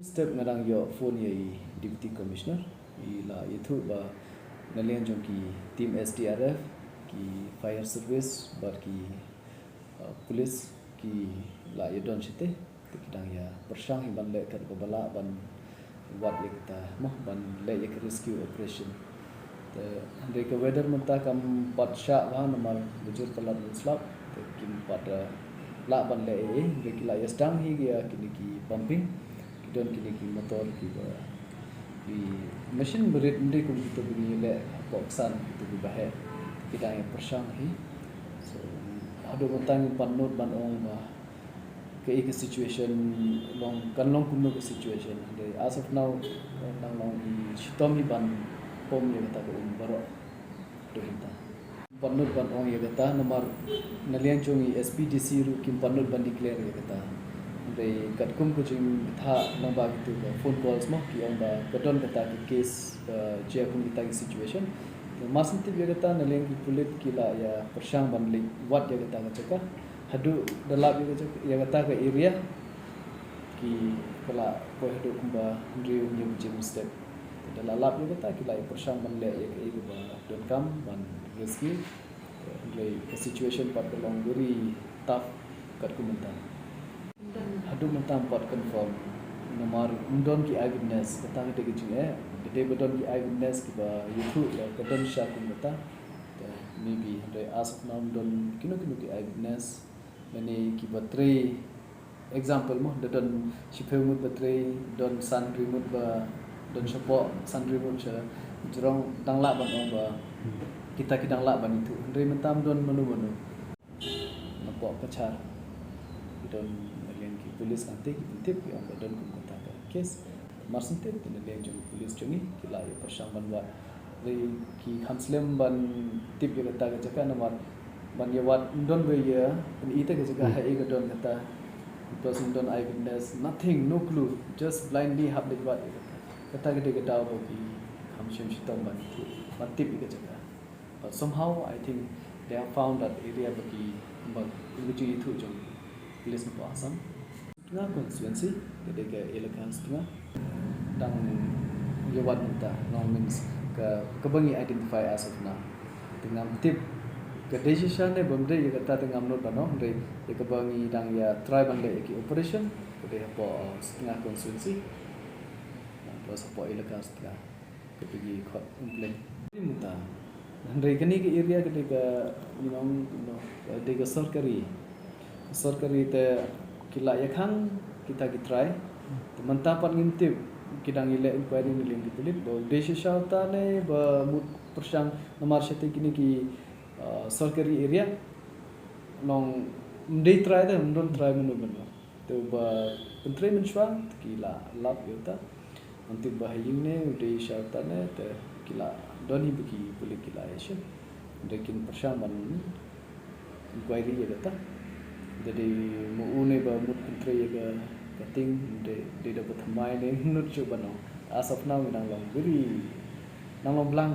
Step ngarang yo phone ye deputy commissioner ila itu ba nalian jong ki team SDRF ki fire service bar ki police ki la ye don chite kidang ya persang ban le kat bala ban wat ye kita moh ban le ye rescue operation te ande ke weather menta kam pat sha wa normal bujur pelat slap te kim pat la ban le ye de ki la ye stang hi ya kini ki pumping don kini ki motor ki ba di machine berit ndi kum kita bini le boksan itu bahe kita yang persang hi so ado tang panot ban ong ba ke situation long kan long kuno ke situation de as of now nang long di stomi ban pom ye kata ko baro do hinta panot ban ong ye kata nomor nalian chongi SPDC ru kim panot ban declare ye kata de kat kum ko jing tha lamba gitu ka phone calls mo ki ong ba kadon kata ki case je kum kita situation masin tip ya kata naleng ki pulit kila ya persang ban lik wat ya kata ka hadu dalap ya kata ka area ki kala ko hadu kum ba briew new gym step dalalap ya kata kila persang ban le ya ke ba don kam ban rescue le situation pat long very tough kat kumentan hadu mentam pot confirm nomor undon ki eyewitness kata de ki jing de bedon ki eyewitness ki ba youtube ya kadon sha kum kata maybe de as of now don kino ki eyewitness mane ki ba three example mo de don shipeu mut ba three don san remote ba don support san remote cha jrong dang la ban ong ba kita kidang la ban itu de mentam don manu nampak pacar don polis nanti tip yang badan kum kata kes marsin tip dan yang jong polis jongi kila ya persang ban wat re ki khanslem ban tip ya kata jaka nomor ban ya wat don be ya ni ita ke jaka hai ke don kata person don eyewitness nothing no clue just blindly Hapdeng wat kata ke de daw bo ki khamshem shitom ban tip ke jaka but somehow I think they have found that area bagi uji itu jong polis no asam tengah konstituensi ketika elekan setengah dan jawab minta non means kebangi identify as of now dengan tip ke decision ne bomde ya kata tengah menurut bano de ya kebangi dang ya try bang de operation ketika po setengah konstituensi terus po elekan setengah pergi court complaint minta dan dari kini ke area ketika ketika sorkari te kila ya khang kita try teman tapat ngintip kidang ile inquiry ni ling ditulit bo desi shauta ne ba mut persang nomor sete kini ki sarkari area long ndai try da ndon try menu bano to ba pentre menshwa kila lap yota antip ba haying ne dei shauta ne te kila doni biki pulik kila action dekin persang ban inquiry ya data jadi muune ba mut pentre ya kating de dapat mai ne nut coba no as of now nang long blang